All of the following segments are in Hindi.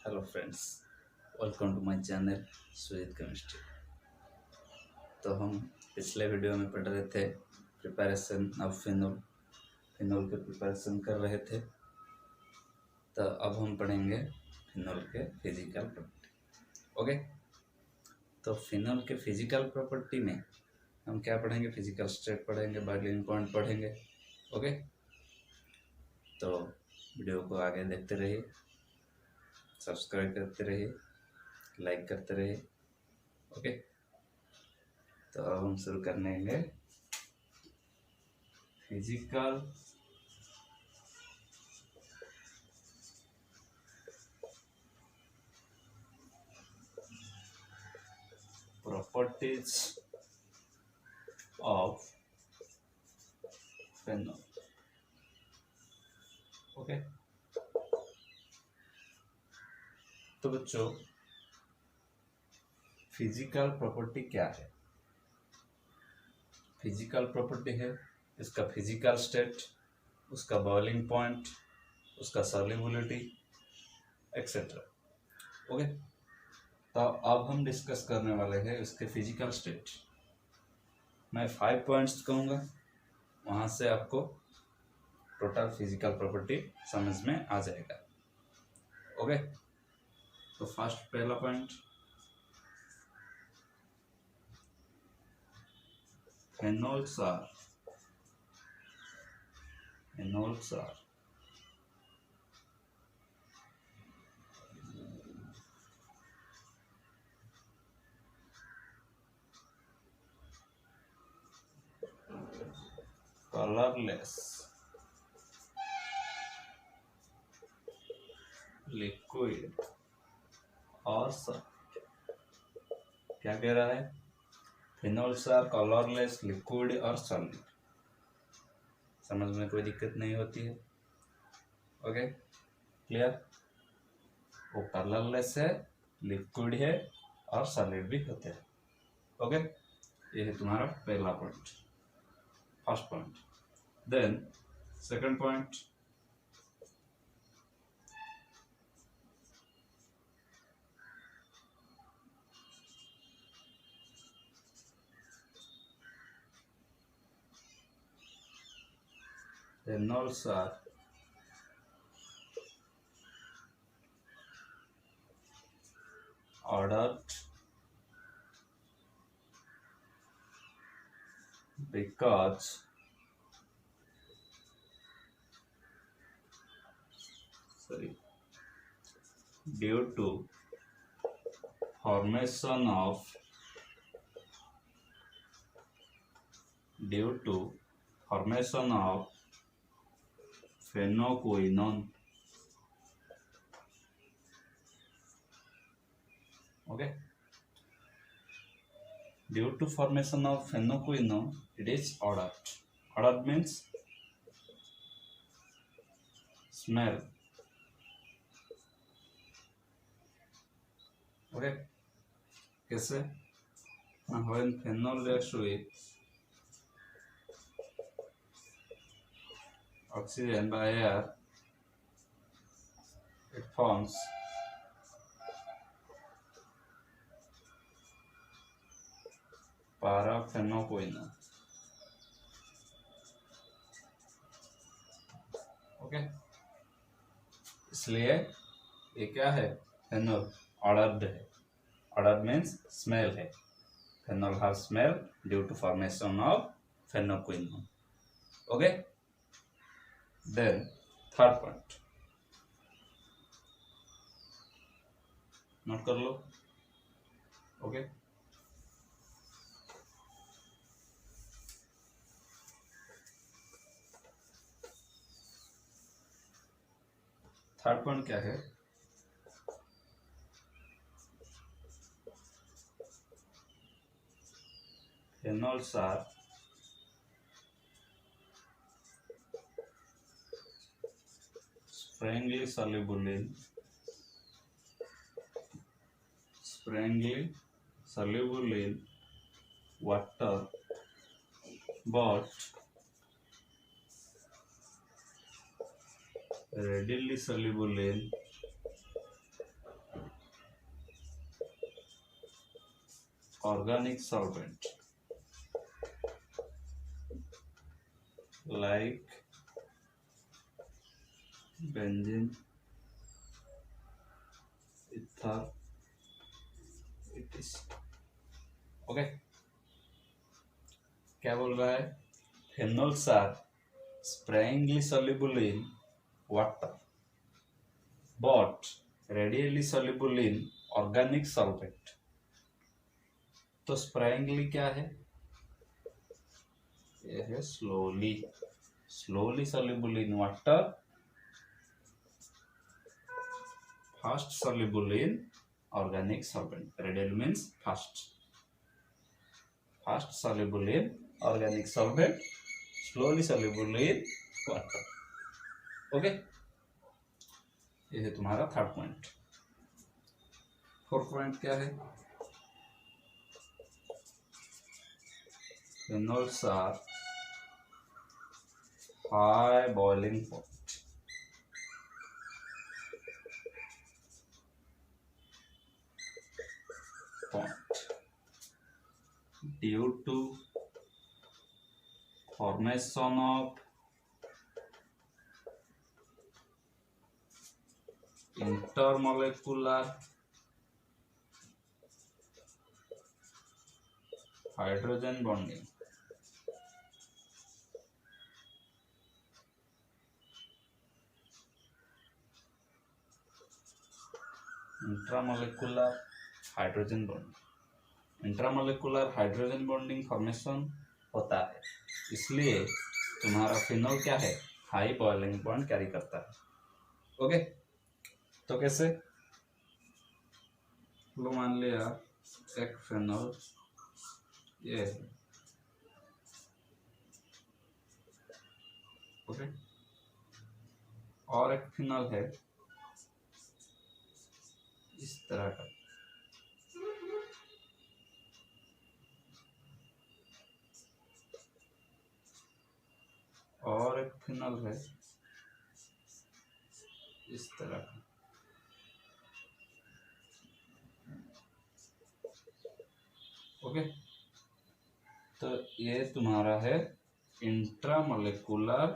Hello friends, welcome to my channel Sujeet chemistry. तो हम पिछले वीडियो में पढ़ रहे थे प्रिपरेशन ऑफ फिनोल फिनोल के प्रिपरेशन कर रहे थे। तो अब हम पढ़ेंगे फिनोल के फिजिकल प्रॉपर्टी। ओके, तो फिनोल के फिजिकल प्रॉपर्टी में हम क्या पढ़ेंगे? फिजिकल स्टेट पढ़ेंगे, बॉइलिंग पॉइंट पढ़ेंगे। ओके, तो वीडियो को आगे देखते रहिए, सब्सक्राइब करते रहिए, लाइक करते रहिए। ओके, तो अब हम शुरू करने हैं physical properties of phenol. Okay, तो बच्चों फिजिकल प्रॉपर्टी क्या है? फिजिकल प्रॉपर्टी है इसका फिजिकल स्टेट, उसका बॉइलिंग पॉइंट, उसका सॉल्युबिलिटी एक्सेट्रा। ओके, तो अब हम डिस्कस करने वाले हैं इसके फिजिकल स्टेट। मैं 5 पॉइंट्स कहूँगा, वहाँ से आपको टोटल फिजिकल प्रॉपर्टी समझ में आ जाएगा। ओके, तो फर्स्ट पहला point, phenols are colorless liquid और क्या कह रहा है? फिनोल्स आर कलरलेस लिक्विड और सॉलिड। समझ में कोई दिक्कत नहीं होती है। Okay, clear? वो कलरलेस है, लिक्विड है और सॉलिड भी होते हैं। ओके, ये है तुम्हारा पहला point, first point. Then second point, phenols are ordered because due to formation of phennoquinone। okay, due to formation of phennoquinone it is ordered। ordered means smell। okay, कैसे? when phenol reacts with oxygen by air it forms paraphennoquinone। Okay, इसलिए ये क्या है? फेनोल ऑर्डर्ड है। ऑर्डर्ड मीन्स स्मेल है। Phenol have smell due to formation of phenoquinone. Okay, then third point note कर लो। ओके, थर्ड पॉइंट क्या है? phenols are sparingly soluble in water but readily soluble in organic solvent like benzene, ether, etc. Okay, क्या बोल रहा है? Phenols are sparingly soluble in water but readily soluble in organic solvent. तो स्प्रेइंगली क्या है? ये है slowly soluble in water, fast soluble in organic solvent. Readily means fast soluble in organic solvent, slowly soluble in water. Okay, ये है तुम्हारा थर्ड पॉइंट। फोर्थ पॉइंट क्या है? Phenols are high boiling point due to formation of intermolecular hydrogen bonding. Intramolecular hydrogen bonding, intramolecular hydrogen bonding formation होता है, इसलिए तुम्हारा फिनोल क्या है? हाई बॉइलिंग पॉइंट कैरी करता है। ओके, तो कैसे? लो मान लिया एक फिनोल ये है, ओके, और एक फिनोल है इस तरह का, और एक फिनोल है इस तरह का। ओके, तो ये तुम्हारा है इंट्रामोलेकुलर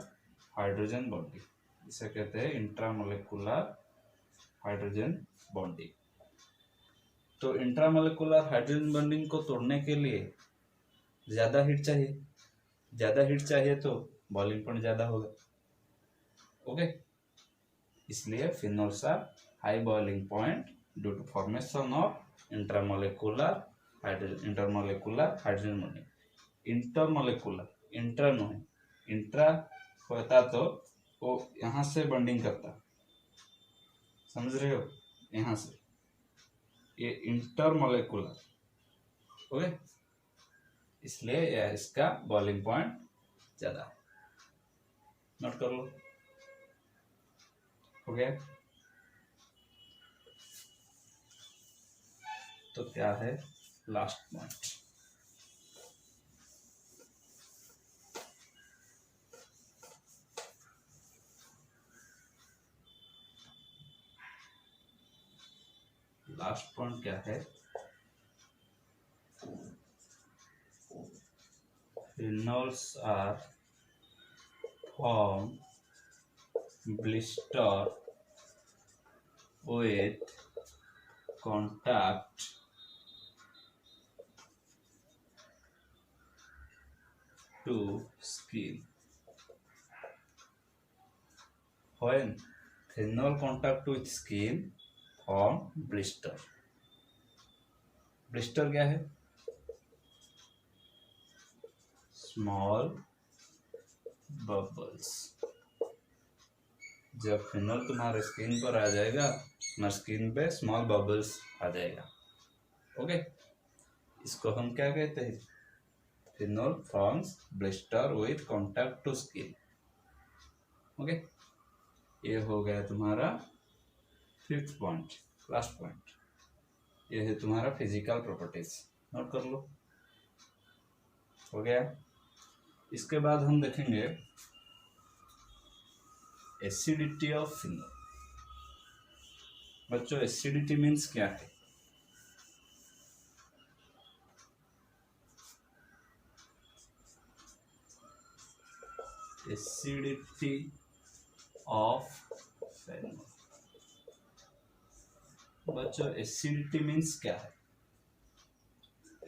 हाइड्रोजन बॉन्डिंग, इसे कहते हैं इंट्रामोलेकुलर हाइड्रोजन बॉन्डिंग। तो इंट्रामोलेकुलर हाइड्रोजन बॉन्डिंग को तोड़ने के लिए ज़्यादा हीट चाहिए, ज़्यादा हीट चाहिए तो बॉइलिंग पॉइंट ज़्यादा होगा। ओके, इसलिए phenols are high boiling point due to formation of intermolecular hydrogen bonding. Intermolecular, inter नहीं, इंट्रा होता तो वो यहाँ से बॉन्डिंग करता, समझ रहे हो? यहाँ से ये इंटरमोलेकुलर, ओके, इसलिए इसका बॉइलिंग पॉइंट ज़्यादा है। नोट कर लो, हो गया? तो क्या है लास्ट पॉइंट? लास्ट पॉइंट क्या है? phenols are form blister with contact to skin. When phenol contact with skin form blister. blister क्या है? Small bubbles. जब फिनोल तुम्हारे स्किन पर आ जाएगा, तुम्हारे स्किन पे स्मॉल बबल्स आ जाएगा। ओके, इसको हम क्या कहते हैं? Phenol forms blister with contact to skin. Okay, ये हो गया तुम्हारा फिफ्थ पॉइंट, लास्ट पॉइंट। ये है तुम्हारा फिजिकल प्रॉपर्टीज, नोट कर लो, हो गया। इसके बाद हम देखेंगे एसिडिटी ऑफ फिनोल। बच्चों, एसिडिटी मीन्स क्या है? Acidity of phenol. बच्चों एसिडिटी मीन्स क्या है?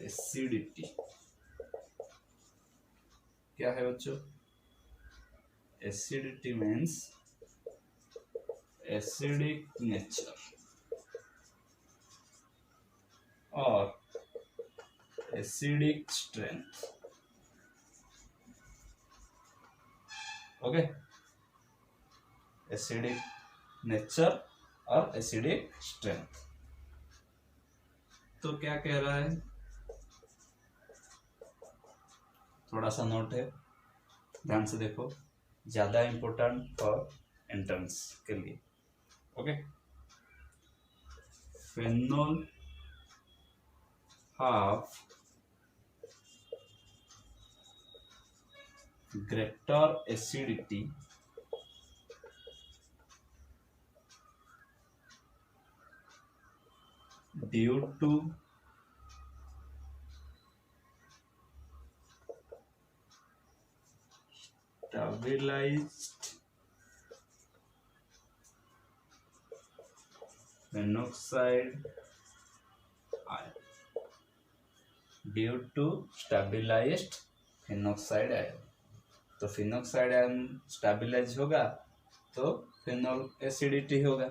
एसिडिटी क्या है बच्चों? एसिडिटी मीन्स एसिडिक नेचर और acidic strength. Okay, acidic nature और एसिडिक स्ट्रेंथ। तो क्या कह रहा है? थोड़ा सा नोट है, ध्यान से देखो, ज्यादा इंपॉर्टेंट फॉर एंट्रेंस के लिए। Okay, phenol have greater acidity due to stabilized phenoxide ion। Due to stabilised phenoxide ion. तो फिनॉक्साइड आयन स्टेबिलाइज होगा तो फिनॉल एसिडिटी होगा।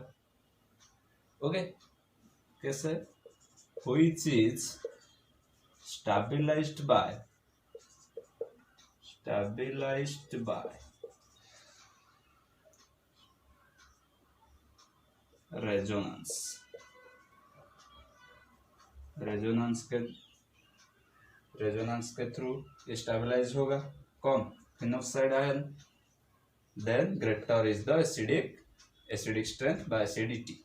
ओके, कैसे? Which is stabilised by resonance. Resonance के थ्रू स्टेबलाइज होगा कौन? Phenoxide ion. Then greater is the acidic strength by acidity.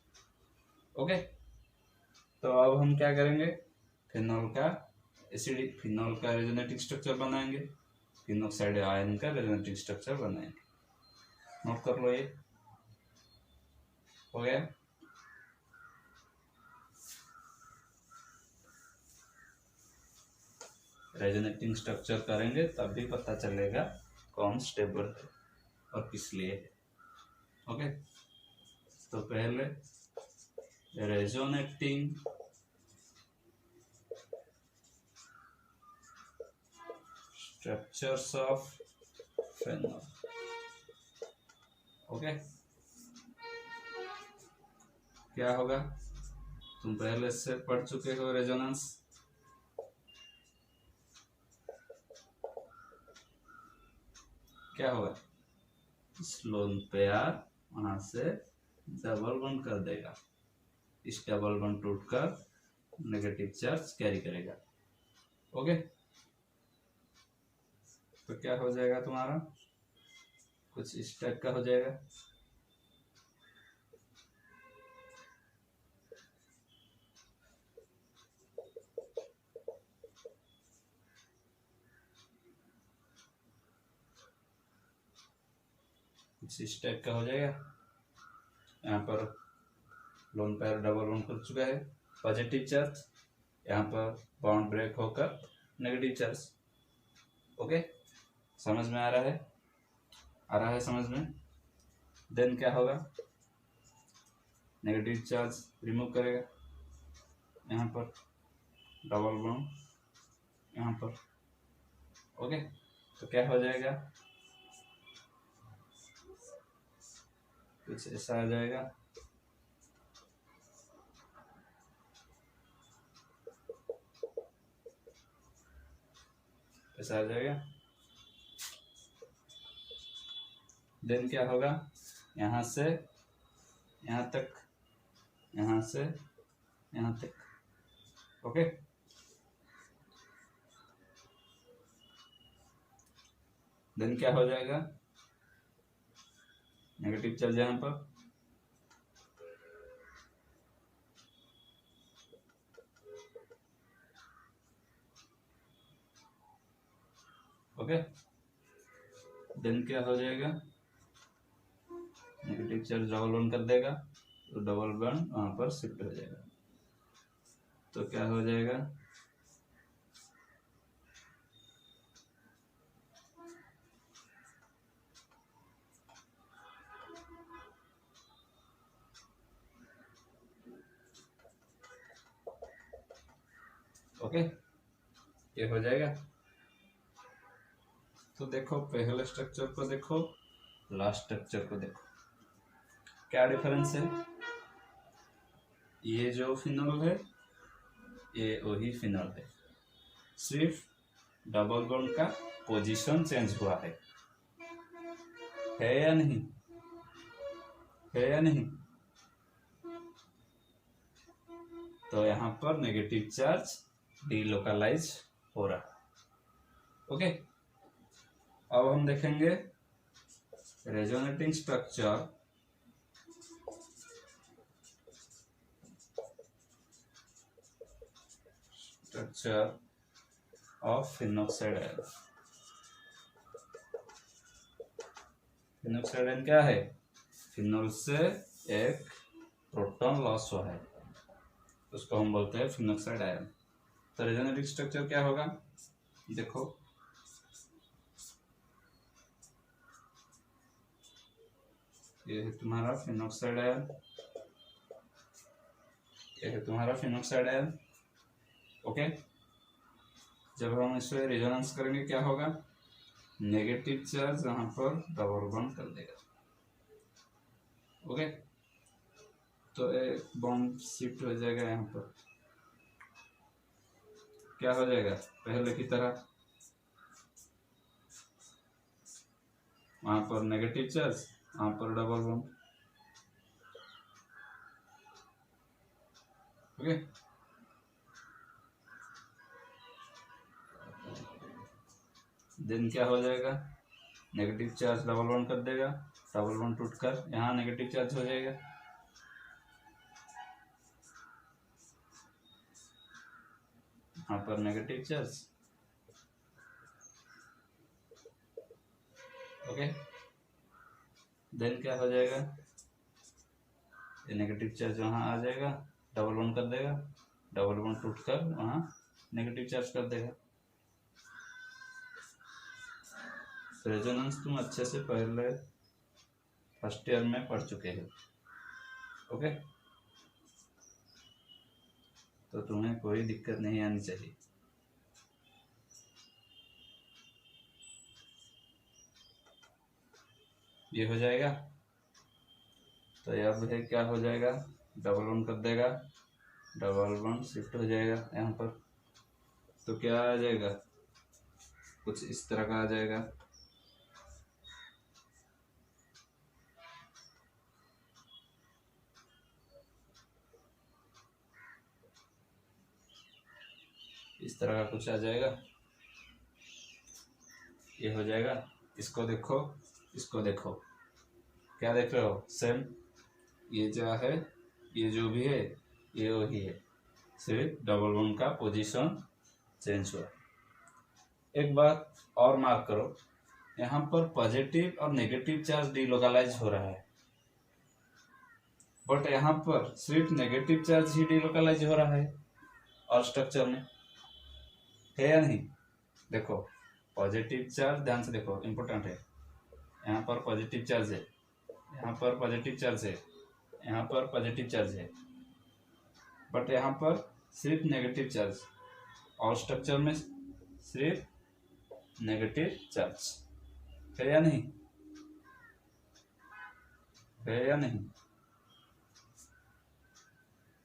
Okay, तो अब हम क्या करेंगे? फिनॉल का रेजोनेटिक स्ट्रक्चर बनाएंगे, फिनॉक्साइड आयन का रेजोनेटिक स्ट्रक्चर बनाएंगे। नोट कर लो, ये हो गया। रेजोनेटिंग स्ट्रक्चर करेंगे तब भी पता चलेगा कौन स्टेबल है और किस लिए है। ओके, तो पहले resonating structures of phenol. Okay, क्या होगा? तुम पहले से पढ़ चुके हो रेजोनेंस। क्या होगा? स्लोन पेयर वहां से डबल बॉन्ड कर देगा, इस डबल बॉन्ड टूटकर नेगेटिव चार्ज कैरी करेगा। ओके, तो क्या हो जाएगा तुम्हारा? कुछ इस टाइप का हो जाएगा। कुछ इस टाइप का हो जाएगा। यहाँ पर लोन पेयर डबल बॉन्ड कर चुका है, पॉजिटिव चार्ज, यहाँ पर बॉन्ड ब्रेक होकर नेगेटिव चार्ज। ओके, समझ में आ रहा है? आ रहा है समझ में? देन क्या होगा? नेगेटिव चार्ज रिमूव करेगा, यहाँ पर डबल बॉन्ड यहाँ पर। ओके, तो क्या हो जाएगा? कुछ ऐसा आ जाएगा। ऐसा आ जाएगा। देन क्या होगा? यहाँ से यहाँ तक, यहाँ से यहाँ तक। ओके, देन क्या हो जाएगा? नेगेटिव चार्ज यहाँ पर, ओके। देन क्या हो जाएगा? नेगेटिव चार्ज डबल बॉन्ड कर देगा तो डबल बॉन्ड वहां पर शिफ्ट हो जाएगा। तो क्या हो जाएगा? ओके, ये हो जाएगा। तो देखो पहले स्ट्रक्चर को देखो, लास्ट स्ट्रक्चर को देखो, क्या डिफरेंस है। ये जो फिनोल है ये वही फिनोल है, सिर्फ डबल बॉन्ड का पोजीशन चेंज हुआ है या नहीं, है या नहीं। तो यहाँ पर नेगेटिव चार्ज डीलोकलाइज हो रहा। ओके, अब हम देखेंगे resonating structure of phenoxide ion. Phenoxide ion क्या है, फिनोल से एक प्रोटॉन लॉस हुआ है, उसको हम बोलते हैं फिनोक्साइड आयन। तो रेजोनेटिंग स्ट्रक्चर क्या होगा, देखो ये है तुम्हारा फिनोक्साइड आयन, ये है तुम्हारा फिनोक्साइड आयन। ओके, जब हम इसे रेजोनेंस करेंगे क्या होगा, नेगेटिव चार्ज यहाँ पर डबल बॉन्ड कर देगा। ओके, तो एक बॉन्ड शिफ्ट हो जाएगा, यहाँ पर क्या हो जाएगा, पहले की तरह वहां पर नेगेटिव चार्ज, वहां पर डबल बॉन्ड। ओके, देन क्या हो जाएगा, नेगेटिव चार्ज डबल बॉन्ड कर देगा, डबल बॉन्ड टूटकर यहाँ नेगेटिव चार्ज हो जाएगा। यहाँ पर नेगेटिव चार्ज। ओके, देन क्या हो जाएगा, ये नेगेटिव चार्ज वहाँ आ जाएगा, डबल बॉन्ड कर देगा, डबल बॉन्ड टूटकर वहाँ नेगेटिव चार्ज कर देगा। रेजोनेंस तुम अच्छे से पहले फर्स्ट ईयर में पढ़ चुके हो। ओके, तो तुम्हें कोई दिक्कत नहीं आनी चाहिए। ये हो जाएगा, तो अब है क्या हो जाएगा, डबल बॉन्ड कर देगा, डबल बॉन्ड शिफ्ट हो जाएगा यहाँ पर, तो क्या आ जाएगा, कुछ इस तरह का आ जाएगा। इस तरह का कुछ आ जाएगा, ये हो जाएगा। इसको देखो, इसको देखो, क्या देख रहे हो, सेम ये जो है, ये जो भी है ये वही है, सिर्फ डबल बॉन्ड का पोजीशन चेंज हुआ। एक बात और मार्क करो, यहाँ पर पॉजिटिव और नेगेटिव चार्ज डीलोकलाइज हो रहा है, बट यहाँ पर सिर्फ नेगेटिव चार्ज ही डीलोकलाइज हो रहा है और स्ट्रक्चर में, है या नहीं। देखो पॉजिटिव चार्ज, ध्यान से देखो, इंपॉर्टेंट है, यहाँ पर पॉजिटिव चार्ज है, यहाँ पर पॉजिटिव चार्ज है, यहाँ पर पॉजिटिव चार्ज है, बट यहाँ पर सिर्फ नेगेटिव चार्ज और स्ट्रक्चर में सिर्फ नेगेटिव चार्ज, है या नहीं, है या नहीं।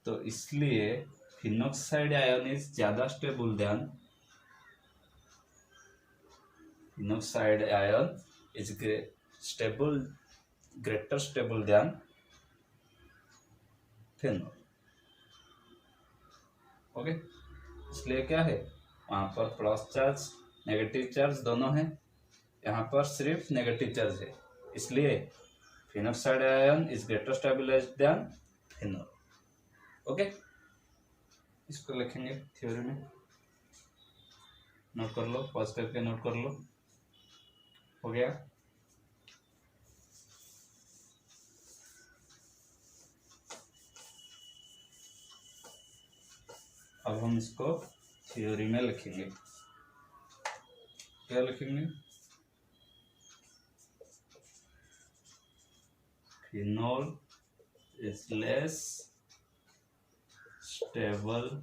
तो इसलिए फिनोक्साइड आयन इज ज्यादा stable than, phenoxide ion is stable, greater stable then phenol. Okay, इसलिए क्या है, वहां पर प्लस चार्ज नेगेटिव चार्ज दोनों है, यहाँ पर सिर्फ नेगेटिव चार्ज है, इसलिए phenoxide ion is greater stabilised than phenol. Okay, इसको लिखेंगे थ्योरी में, नोट कर लो, पॉज करके नोट कर लो। हो गया, अब हम इसको थ्योरी में लिखेंगे। क्या लिखेंगे, phenol is less stable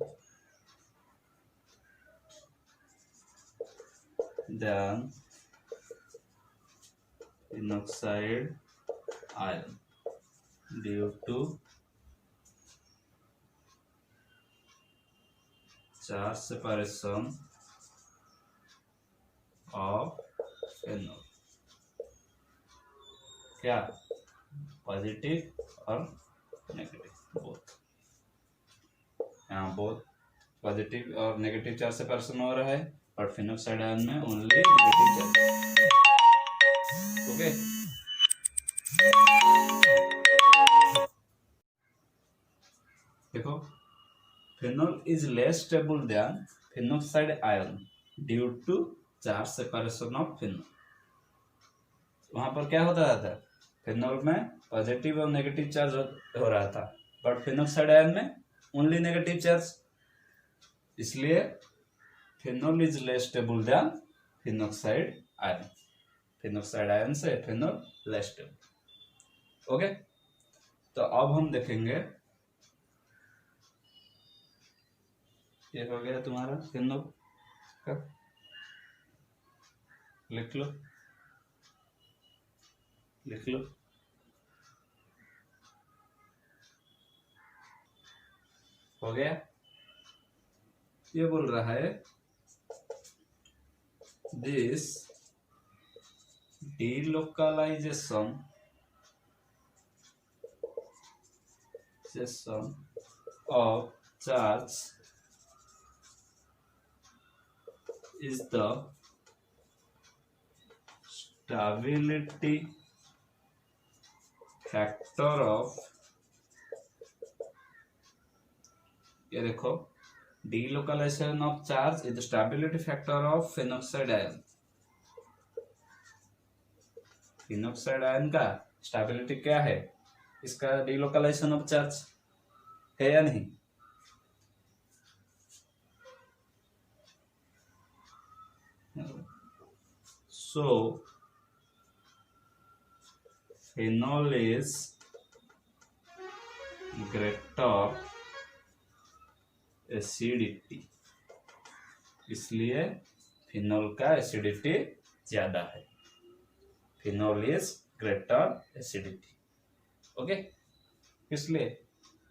than phenoxide ion due to charge separation of phenol। क्या पॉजिटिव और नेगेटिव बोथ। यहाँ बोथ पॉजिटिव और नेगेटिव चार्ज सेपरेशन हो रहा है और फिनोक्साइड आयन में ओनली नेगेटिव चार्ज। ओके, देखो phenol is less stable than phenoxide ion due to charge separation of phenol. वहां पर क्या होता था, फिनोल में पॉजिटिव और नेगेटिव चार्ज हो रहा था, बट फिनोक्साइड आयन में ओनली नेगेटिव चार्ज, इसलिए phenol is less stable than phenoxide ion. Phenoxide ion से फिनोल लेस स्टेबल। ओके, तो अब हम देखेंगे, ये हो गया तुम्हारा फिनोल का, लिख लो लिख लो। हो गया, ये बोल रहा है this delocalization of charge is the stability factor of, ये देखो, delocalization of charge is the stability factor of phenol ion। Phenoxide ion का स्टेबिलिटी क्या है, इसका डिलोकलाइजेशन ऑफ चार्ज है या नहीं। So phenol is greater acidity, इसलिए फिनोल का एसिडिटी ज्यादा है। Phenol is greater acidity. Okay, इसलिए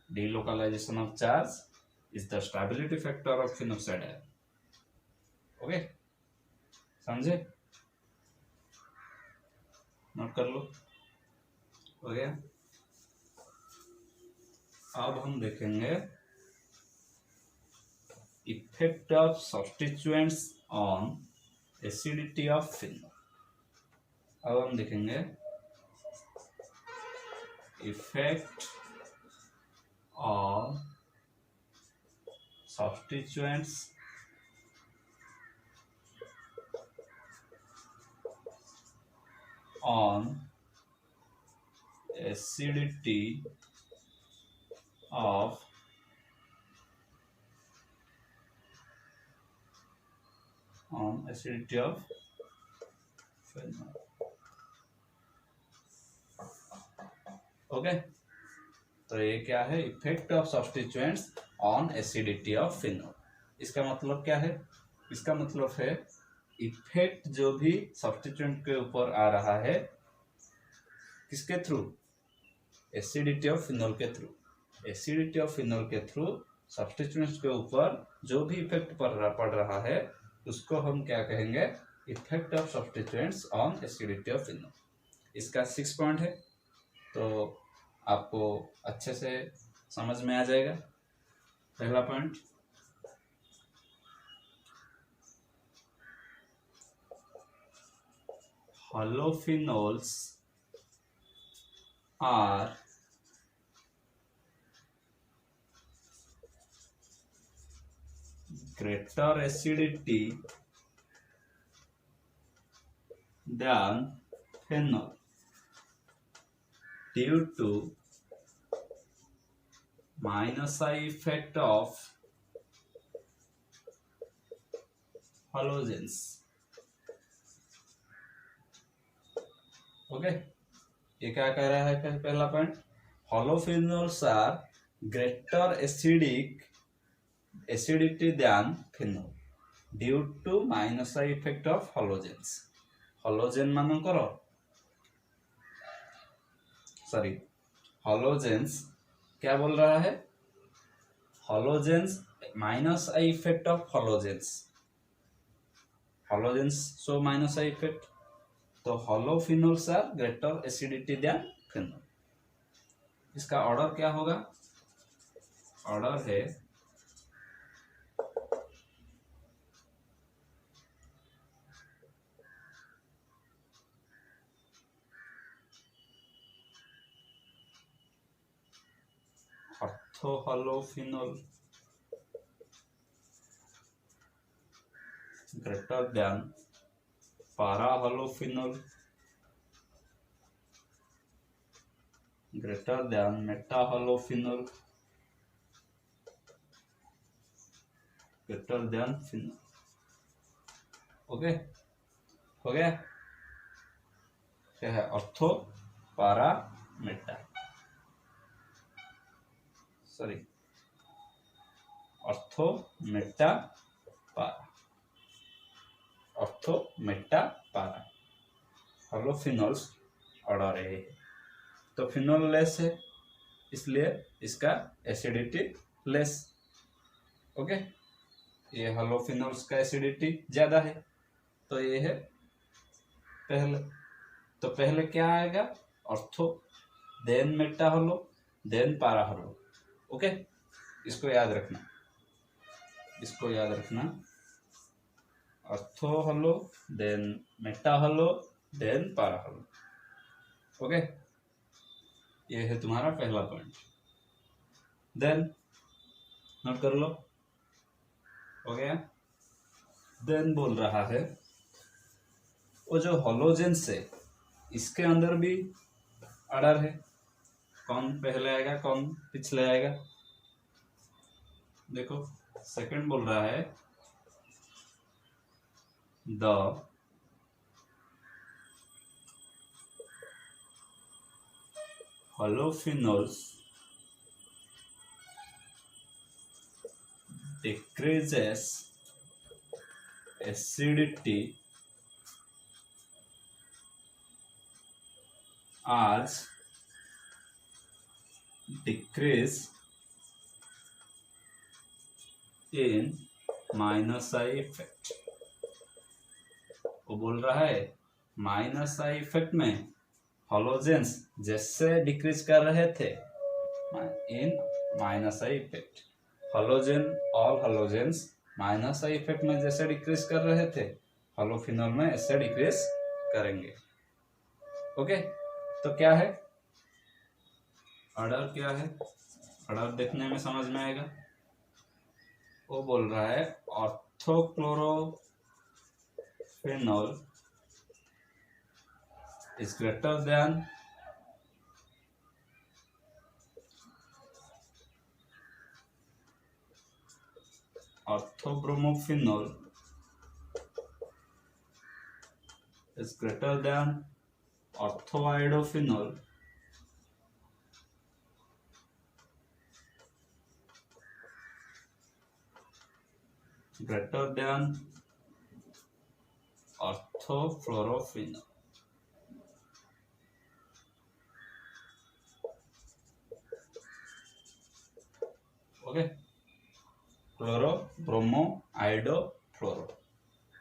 delocalization of charge is the stability factor of phenoxide ion. Okay, समझे, नोट कर लो। हो गया, अब हम देखेंगे effect of substituents on acidity of phenol. अब हम देखेंगे effect of substituents on acidity of phenol. Okay, तो ये क्या है, effect of substituents on acidity of phenol. इसका मतलब क्या है, इसका मतलब है इफेक्ट जो भी सब्स्टिट्यूएंट के ऊपर आ रहा है, किसके थ्रू, एसिडिटी ऑफ फिनोल के थ्रू। एसिडिटी ऑफ फिनोल के थ्रू सब्स्टिट्यूएंट्स के ऊपर जो भी इफेक्ट पड़ रहा है, उसको हम क्या कहेंगे, effect of substituents on acidity of phenol. इसका 6 पॉइंट है, तो आपको अच्छे से समझ में आ जाएगा। पहला point, halophenols are greater acidity than phenol due to minus I effect of halogens। Okay, ये क्या कह रहा है, पहला point, halophenols are greater acidity than phenol. Due to minus I effect of halogens. Halogen मानकर सॉरी हलोजेन्स क्या बोल रहा है, halogens minus I effect of halogens, halogens so minus I effect, तो halophenols are greater acidity than phenol. इसका ऑर्डर क्या होगा, ऑर्डर है orthohalophenol greater than parahalophenol greater than metahalophenol greater than phenol. Okay, हो गया। क्या है, ऑर्थो पारा मेटा, सॉरी ऑर्थो मेटा पारा, ऑर्थो मेटा पारा, हलोफिनोल्स ऑर्डर है। तो फिनोल लेस है इसलिए इसका एसिडिटी लेस। ओके, ये हलोफिनोल्स का एसिडिटी ज्यादा है, तो ये है पहले। तो पहले क्या आएगा, ortho, then meta halo, then para halo. Okay, इसको याद रखना, इसको याद रखना, ortho halo, then meta halo, then para halo. Okay, ये है तुम्हारा पहला पॉइंट। देन नोट कर लो, हो गया। देन बोल रहा है वो जो हलोजेंस है इसके अंदर भी ऑर्डर है, कौन पहले आएगा कौन पिछले आएगा। देखो सेकंड बोल रहा है the halophenols decreases acidity as decrease in minus I effect. वो बोल रहा है माइनस आई इफेक्ट में हलोजेंस जैसे डिक्रीज कर रहे थे in minus I effect, halogen all halogens minus I effect में जैसे डिक्रीज कर रहे थे हलोफिनोल में ऐसे डिक्रीज करेंगे। ओके, तो क्या है ऑर्डर, क्या है ऑर्डर देखने में समझ में आएगा। वो बोल रहा है ऑर्थोक्लोरोफिनोल is greater than orthobromophenol is greater than orthoiodophenol greater than orthofluorophenol। Okay, chloro bromo iodo fluoro.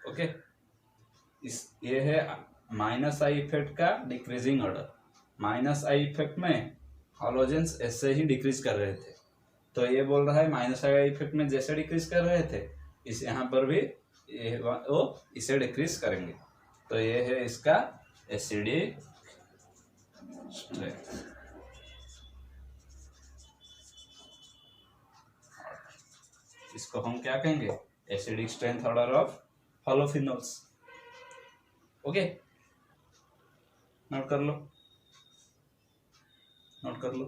Okay, इस ये है माइनस आई इफेक्ट का decreasing order. Minus I effect में हलोजेंस ऐसे ही डिक्रीज कर रहे थे, तो ये बोल रहा है माइनस आई इफेक्ट में जैसे डिक्रीज कर रहे थे इस यहाँ पर भी वो इसे डिक्रीज करेंगे। तो ये है इसका एसिडिक स्ट्रेंथ। इसको हम क्या कहेंगे, acidic strength order of halophenols. Okay, note कर लो, नोट कर लो।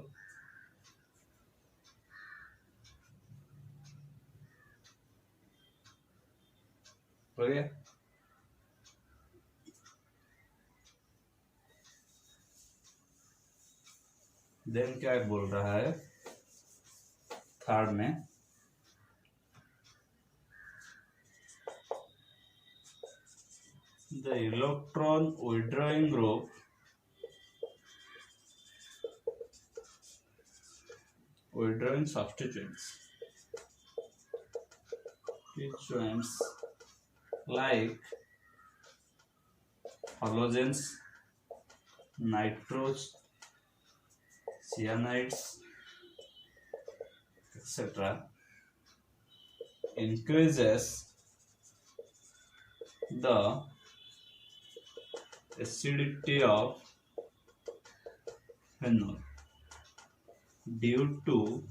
हो गया। देन क्या बोल रहा है थर्ड में, the electron withdrawing group withdrawing substituents like halogens, nitros, cyanides, etc. increases the acidity of phenol due to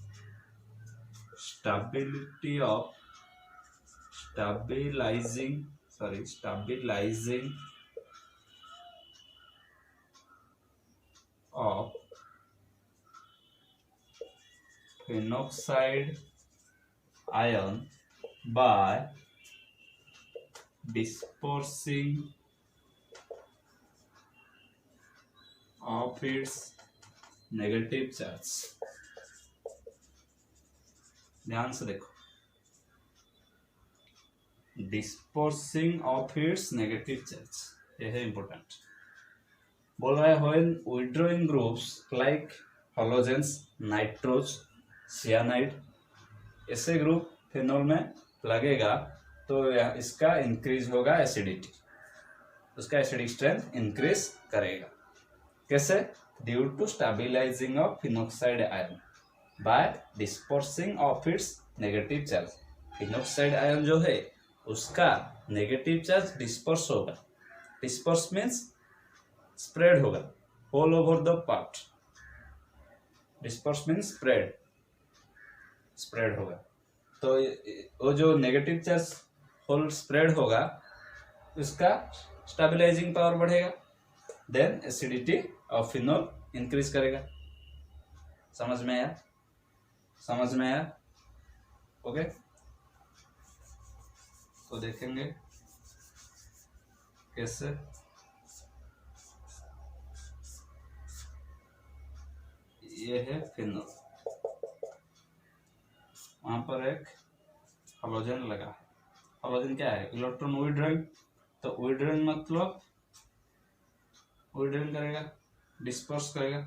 stabilizing of phenoxide ion by dispersing of its negative charge. ध्यान से देखो, dispersing of its negative charge, ये है इंपॉर्टेंट। बोल रहा है when withdrawing groups like हलोजेंस, नाइट्रोज, cyanide, ऐसे ग्रुप फिनोल में लगेगा तो इसका इंक्रीज होगा एसिडिटी, उसका एसिडिक स्ट्रेंथ इंक्रीज करेगा। कैसे? Due to stabilising of phenoxide ion by dispersing of its negative charge. Phenoxide ion जो है उसका नेगेटिव चार्ज डिस्पर्स होगा। डिस्पर्स मीन्स स्प्रेड होगा all over the part. Disperse means spread होगा। तो वो जो नेगेटिव चार्ज होल स्प्रेड होगा उसका स्टेबलाइजिंग पावर बढ़ेगा, then acidity of phenol increase करेगा। समझ में आया? ओके, तो देखेंगे कैसे। ये है फिनोल, वहां पर एक हाइड्रोजन लगा है। हाइड्रोजन क्या है? Electron withdrawing. तो विथड्रॉइंग मतलब विथड्रॉइंग करेगा, डिस्पर्स करेगा,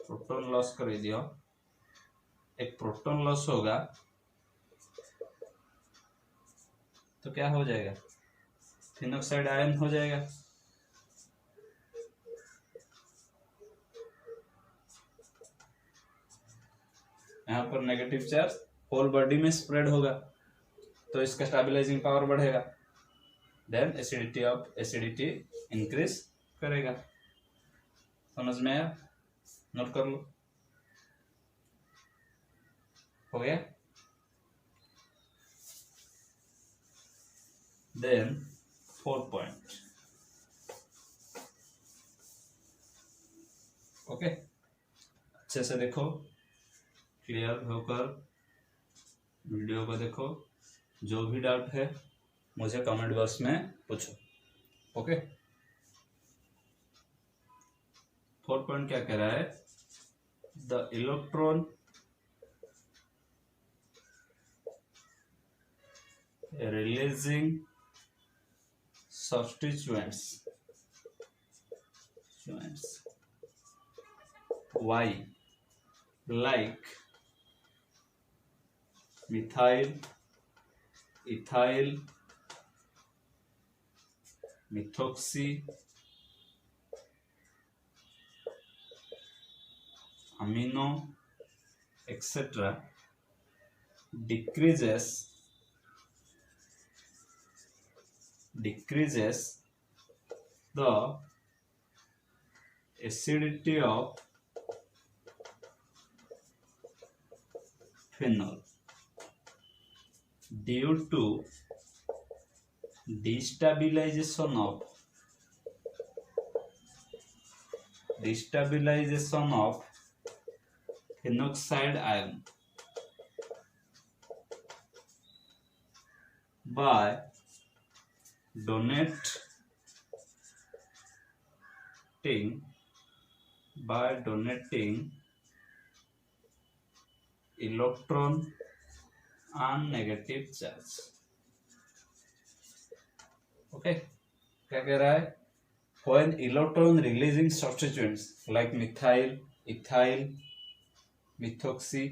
प्रोटॉन लॉस कर दिया, एक प्रोटॉन लॉस होगा तो क्या हो जाएगा? फिनॉक्साइड आयन हो जाएगा। यहाँ पर नेगेटिव चार्ज होल बॉडी में स्प्रेड होगा तो इसका स्टेबलाइजिंग पावर बढ़ेगा, देन एसिडिटी इंक्रीज करेगा। समझ में आया? नोट कर लो। हो गया? Then 4 point. ओके, अच्छे से देखो, क्लियर होकर वीडियो को देखो। जो भी डाउट है मुझे कमेंट बॉक्स में पूछो। ओके, 4 पॉइंट क्या कह रहा है? The electron releasing substituents Y like methyl, ethyl, methoxy, amino, etc. decreases the acidity of phenol due to destabilization of phenoxide ion by donating electron and negative charge। Okay, क्या कह रहा है? When electron releasing substituents like methyl, ethyl, methoxy,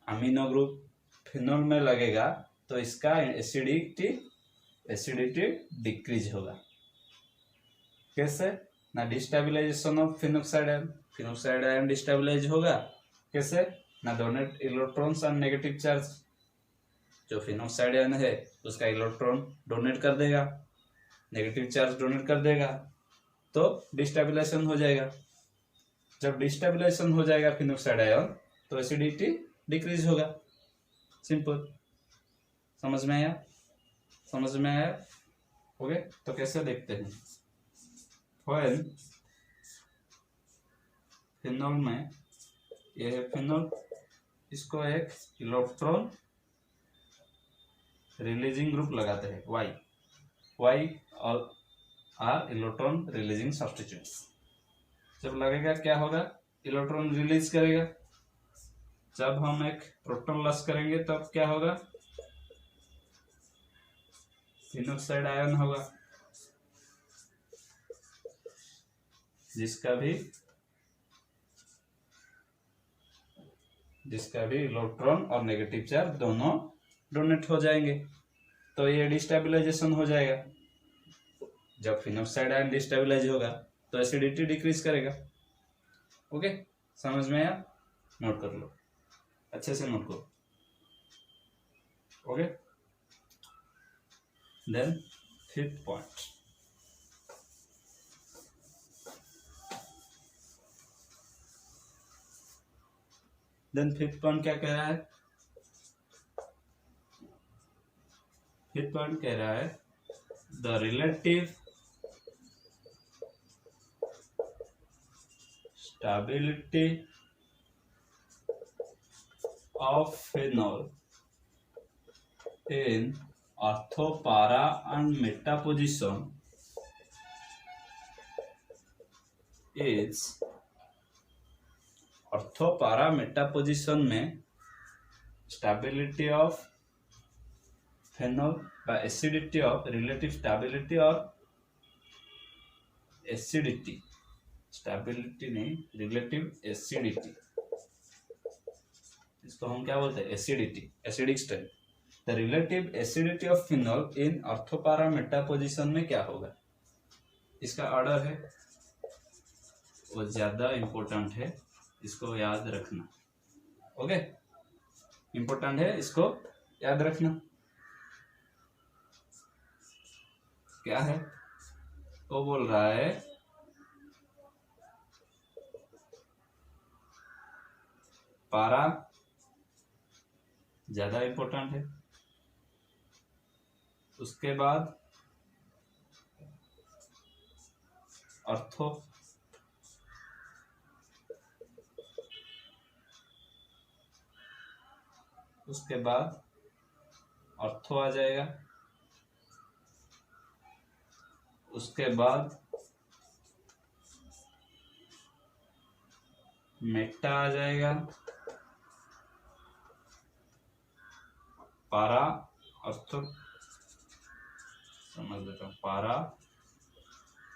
amino group phenol में लगेगा तो इसका एसिडिटी डिक्रीज होगा। कैसे? ना destabilization of phenoxide ion, phenoxide ion destabilize होगा। कैसे? ना डोनेट इलेक्ट्रॉन्स और नेगेटिव चार्ज, जो फिनोक्साइड आयन है उसका इलेक्ट्रॉन डोनेट कर देगा, नेगेटिव चार्ज डोनेट कर देगा, तो डिस्टेबिलाईजेशन हो जाएगा। जब डिस्टेबिलाईजेशन हो जाएगा फिनोक्साइड आयन तो एसिडिटी डिक्रीज होगा। सिंपल, समझ में आया? समझ में आया? ओके, तो कैसे देखते हैं? व्हेन फिनोल में, ये है फिनोल, इसको एक इलेक्ट्रॉन रिलीजिंग ग्रुप लगाते हैं वाई और आर इलेक्ट्रॉन रिलीजिंग सब्स्टिट्यूएंट्स। जब लगेगा क्या होगा? इलेक्ट्रॉन रिलीज करेगा। जब हम एक प्रोटॉन लॉस करेंगे तब क्या होगा? फिनोक्साइड आयन होगा, जिसका भी इलेक्ट्रॉन और नेगेटिव चार्ज दोनों डोनेट हो जाएंगे, तो ये डिस्टेबिलाईजेशन हो जाएगा। जब फिनोक्साइड आयन डिस्टेबिलाइज होगा तो एसिडिटी डिक्रीज करेगा। ओके, समझ में आया? नोट कर लो, अच्छे से नोट करो। ओके, देन फिफ्थ पॉइंट, क्या कह रहा है? फिफ्थ पॉइंट कह रहा है the relative stability of phenol in ortho, para and meta position is, ortho, para, meta position में stability of phenol by acidity of relative stability और acidity, स्टेबिलिटी नहीं, रिलेटिव एसिडिटी, इसको हम क्या बोलते हैं? Acidity, acidic strength. The relative acidity of phenol in ortho para meta position में क्या होगा? इसका ऑर्डर है वो ज्यादा इंपॉर्टेंट है, इसको याद रखना। ओके, इंपॉर्टेंट है, इसको याद रखना। क्या है वो बोल रहा है? पारा ज्यादा इंपॉर्टेंट है, उसके बाद ऑर्थो, उसके बाद ऑर्थो आ जाएगा, उसके बाद मेटा आ जाएगा, पारा, ऑर्थो, समझ लेता हूँ, पारा,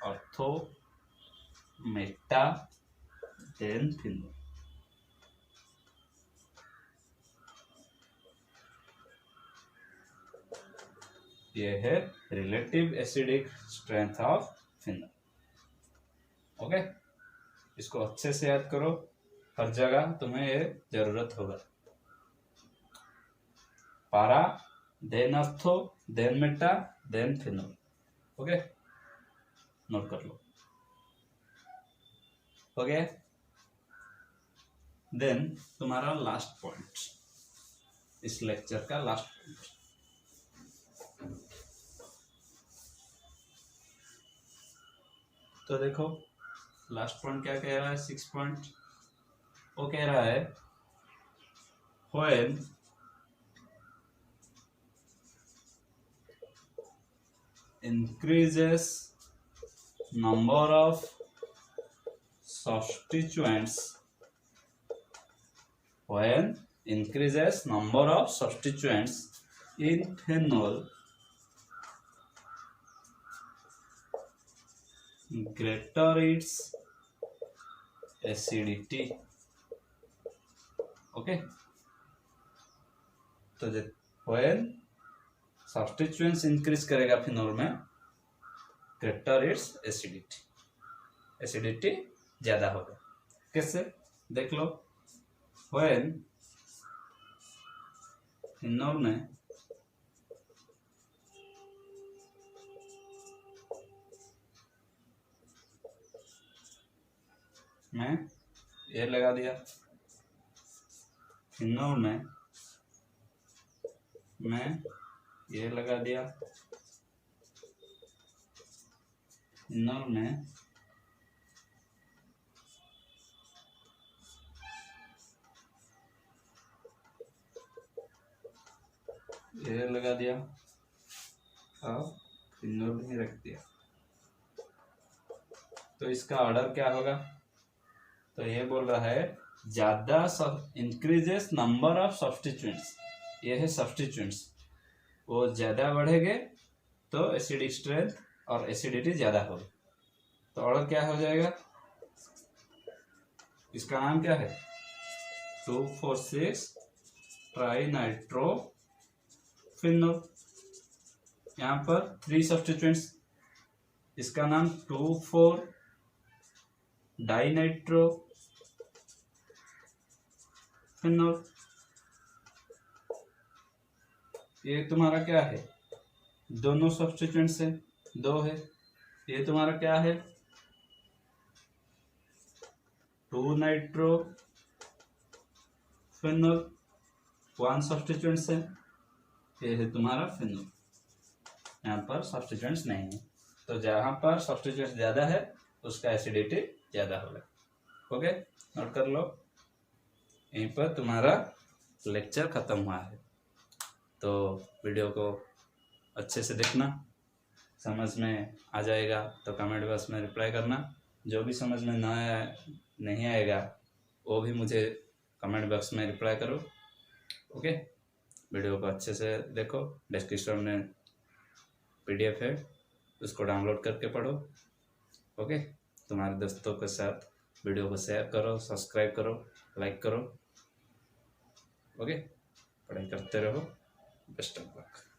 ऑर्थो, मेटा, देन फिनोल। ये है relative acidic strength of phenol. Okay, इसको अच्छे से याद करो, हर जगह तुम्हें ये जरूरत होगा। Para, then ortho, then meta, then phenol. Okay, note कर लो। ओके, देन तुम्हारा लास्ट पॉइंट, इस लेक्चर का लास्ट पॉइंट, तो देखो लास्ट पॉइंट क्या कह रहा है? 6 पॉइंट, वो कह रहा है when increases number of substituents, when increases number of substituents in phenol greater its acidity. Okay, तो when substituents increase करेगा फिनोल में, greater its acidity, एसिडिटी ज्यादा होगा। कैसे देख लो, when फिनोल में मैं ये लगा दिया, फिनोल में मैं ये लगा दिया, फिनोल में ये लगा दिया और फिनोल ही रख दिया। तो इसका ऑर्डर क्या होगा? तो ये बोल रहा है ज्यादा इंक्रीजेस नंबर ऑफ सब्स्टिट्यूएंट्स, ये है सब्स्टिट्यूएंट्स, वो ज्यादा बढ़ेंगे तो एसिडिक स्ट्रेंथ और एसिडिटी ज्यादा होगी। तो ऑर्डर क्या हो जाएगा? इसका नाम क्या है? 2,4,6 ट्राइनाइट्रोफिनोल। यहाँ पर 3 सब्स्टिट्यूएंट्स, इसका नाम 2,4 डाइनाइट्रोफिनोल। ये तुम्हारा क्या है? दोनों सब्स्टिट्यूएंट्स है, 2 है। ये तुम्हारा क्या है? 2 नाइट्रोफिनोल, 1 सब्स्टिट्यूएंट्स है। ये है तुम्हारा फिनोल। यहाँ पर सब्स्टिट्यूएंट्स नहीं है, तो जहाँ पर सब्स्टिट्यूएंट्स ज्यादा है उसका एसिडिटी ज्यादा होगा। ओके, नोट कर लो। यहीं पर तुम्हारा लेक्चर खत्म हुआ है। तो वीडियो को अच्छे से देखना, समझ में आ जाएगा तो कमेंट बॉक्स में रिप्लाई करना। जो भी समझ में नहीं आएगा वो भी मुझे कमेंट बॉक्स में रिप्लाई करो। ओके, वीडियो को अच्छे से देखो, डिस्क्रिप्शन में PDF है, उसको डाउनलोड करके पढ़ो। ओके, तुम्हारे दोस्तों के साथ वीडियो को शेयर करो, सब्सक्राइब करो, लाइक करो। ओके, पढ़ाई करते रहो। Best of luck.